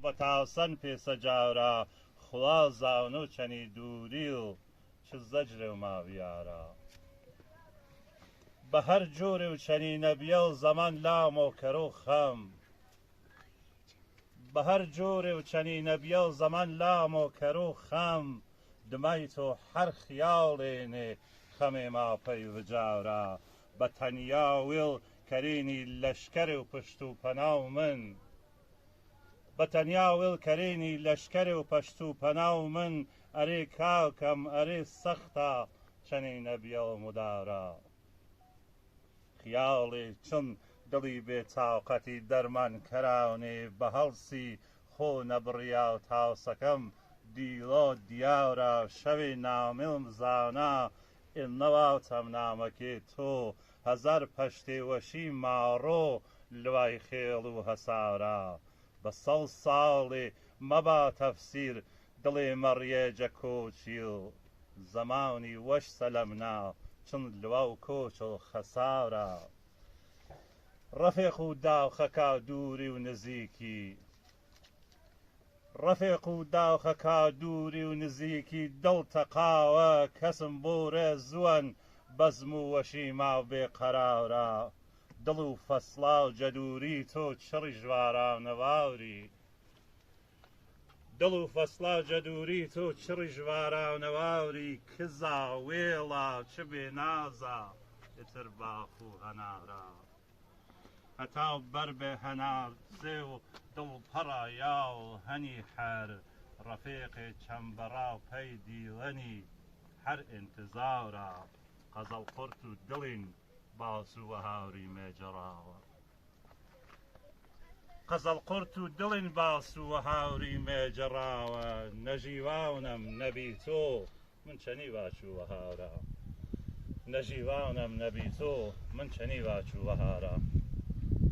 بە تاوسەن پێسەجارە خوڵا زاون و چەنی دووری و چ زەجرێ و ماڤیارە بە هەر جۆرێ و چەنی نەبیە و زەمان لامۆ کەرە و خەم بە هەر جۆرێ و چەنی نەبیە و زەمان لامۆ کەرە و خەم دمای تۆ هەر خیاڵێنێ خەمێ ماپەی وجارە بە تەنیا وێڵ کەرێنی لەشکەرێ و پشت و پەناو من بە تەنیا وێڵ کەرێنی لەشکەرێ و پەشت و پەناو من ئەرێ کاکەم ئەرێ سەختە چەنی نەبیە و مدارە خیاڵێ چن دڵی بێتاقەتی دەرمان کەراونێ بە هەڵسی خۆ نەبڕیا و تاوسەکەم دیڵۆ دیارە شەوێ نامێڵم زانا ئێنەواتەم نامەکێ تۆ هەزار پەشتێ وەشی ماڕۆ لوای خێڵ و هەسارە بە سەڵ ساڵێ مەبا تەفسیر دڵێ مەڕیێجە کۆچی و زەمانی وەش سەلەمنا چن لوا و کۆچ و خەسارە ڕەفێق و داوخەکە دووری و نزیکی ڕەفێق و داوخەکە دووری و نزیکی دڵ تەقاوە کەسم بۆ ڕێزووەن بەزم و وەشی ماو بێقەرارە دڵ و فەسڵا و جەدووری تۆ چڕی ژوارە نەواوری دڵ و فەسڵا و جەدووری تۆ چڕی ژوارە نەواوری کزا وێڵە چ بێنازە ئتر باخ و هەنارە هەتا بەر بێ هەناسێ و دڵ پەڕە یا و هەنی هەر ڕەفێقێ چەمبەڕا و پەی دیڵەنی هەر ئینتزارە قەزەڵ قورت و دڵین باس و هاوری مێجەڕاوە قەزەڵ قورت و دڵین باس و هاوری مێجەڕاوە نەژیواونم نەبی تۆ من چەنی واچووە هاورە نەژیواونم نەبی تۆ من چەنی واچووە هارە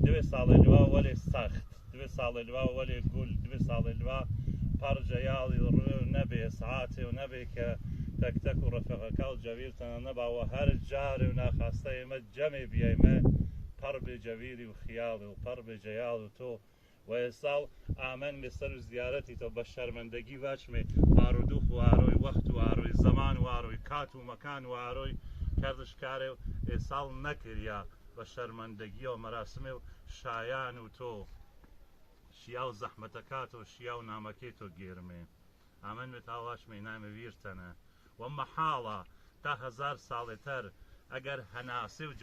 دوێ ساڵێ لوا وەلێ سەخت دوێ ساڵێ لوا وەلێ گول دوێ ساڵێ لوا پەڕجە یاڵی ڕێ نەبێ سعاتێ و نەبێ کە تەکتەک و ڕەفەقەکە و جەویرتەنە نەباوە هەر جارێ و ناخواستە ئێمە جەمێ بیایمە پەڕ بێ جەویری و خیاڵی و پەڕ بێ جەیاڵ و تۆ و ئێساڵ ئامەن لەسەر و زیارەتی تۆ بە شەرمەندەگی واچمێ ئارودوخ و ئاڕۆی وەخت و ئاڕۆی زەمان و ئاڕۆی کات و مەکان و ئاڕۆی کەردشکارێ و ئێساڵ نەکریا بە شەرمەندەگی و مەراسمێ و شایان و تۆ شیا و زەحمەتەکات و شیا و نامەکەی تۆ گێرمێ ئامەن بێت ئاواچمێ نامە ویرتەنە وەمە حاڵە تا هەزار ساڵێتەر ئەگەر هەناسێ و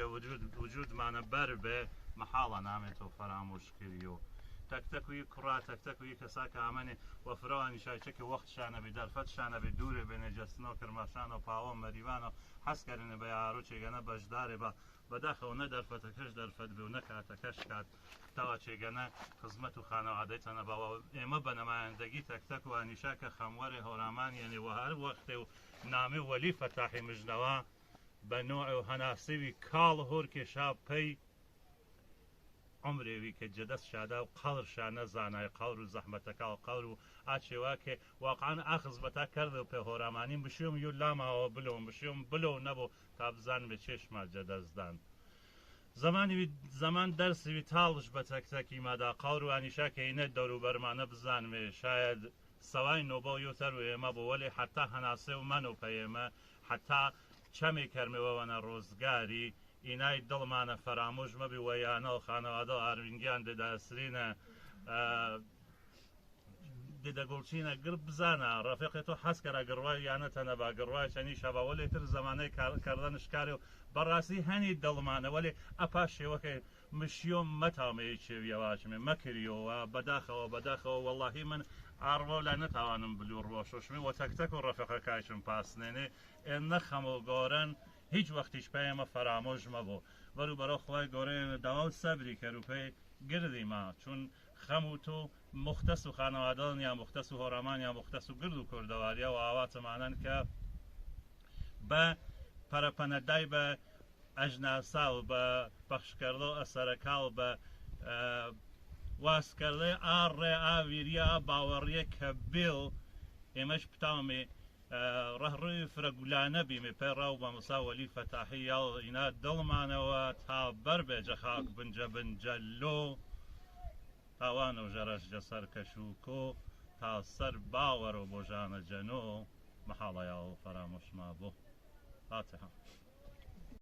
وجودمانە بەر بێ مەحاڵە نامێت و فەرامۆش کردی و تەکتەکوی کوڕا تەکتەکوی کەسا کە ئامەنێ وەفرەوانی شایچەکە وەختشانە بێ دەرفەتشانە بێ دوورێ بێنێ جەستنەوە کرماشانە و پاوە مەریوانە حەسکەرنە بە یاڕۆ چێگەنە بەشدارێ بە بەداخەوە نە دەرفەتەکەش دەرفەت بێ و نەکاتەکەش کات تاوا چێگەنە خزمەت و خانەوادەیتەنە بەوە ئێمە بە نەمایەندەگی تەکتەک و ئانیشا کە خەموەرێ هەورامانیەنێ و هەر وەختێ و نامێ وەلی فەتاحی مژنەوە بە نۆع و هەناسێوی کاڵ هۆر کێشا پەی عمرێوی کە جەدەست شادا و قەڵرشا نەزانای قەور و زەحمەتەکە و قەور و ئاچێواکێ واقعان ئاخزبەتا کردە و پێ هۆرامانیم بشێم یو لاماوە بلۆم بشێم بلۆ نەبوو تا بزان بێ چێشما جەدەستدان زەمان دەرسوی تاڵش بە تەکتەکی مادا قەور و ئانیشا کە هینە دەرو بەرمانە بزانمێ شاید سەوای نۆبە و یوتەر و ئێمە بۆ وەلێ حتا هەناسێ و مەن و پەیێمە حتا چەمێ کەرمێوەوەنە ڕۆزگاری ئینای دڵمانە فەرامۆژ مەبی وەیانە و خانەوادە و ئاروینگیان دەداسرینە دەگوڵچینە گر بزانە ڕەفێقی تۆ حەسکەرە گڕوای یانەتەنە با گڕوای چەنی شەباوەلێ تر زەمانەی کاردن شکارێ و بەڕاستی هەنی دڵمانە وەلێ ئەپا شێوەکەی مشیۆم مەتاومەیە چێویەواچمێ مەکریەوە بەداخەوە وەڵاهی من ئاڕوە لا نەتاوانم بلو ڕۆشۆشمێ وە تەکتەک و ڕەفێقەکایشم پاسنێنێ ئێنە خەمۆ گۆرەن هیچ وەختیش پێمە فەرامۆژ مەبوو بەرو بەرە خۆی گۆڕێن داوا و سەبری کەروپەی گردی ما چون خەم و تۆ مختەس و خانەوادەڵن یا مختەس و هۆرامان یا مختەس و گرد و کوردەواریە و ئاواتەمانەن کە بە پەرەپەنەدای بە ئەژناسا و بە بەخشکردە و ئەسەرەکا و بە واسکردێ ئاڕێ ئاویریە باوەڕیە کە بێڵ ئێمەش پتاومێ ڕەهڕووی فرەگولانە بیمێ پێڕاو بە مساوەلی فەتاحی یا ئینا دڵمانەوە تا بەر بێجە خاک بنجە بنجەلۆ ئەوان و ژەرەشجە سەرکەشوکۆ تا سەر باوەڕ و بۆ ژانە جەنۆ مەحاڵەیە و فەرامۆشما بۆ فاتحە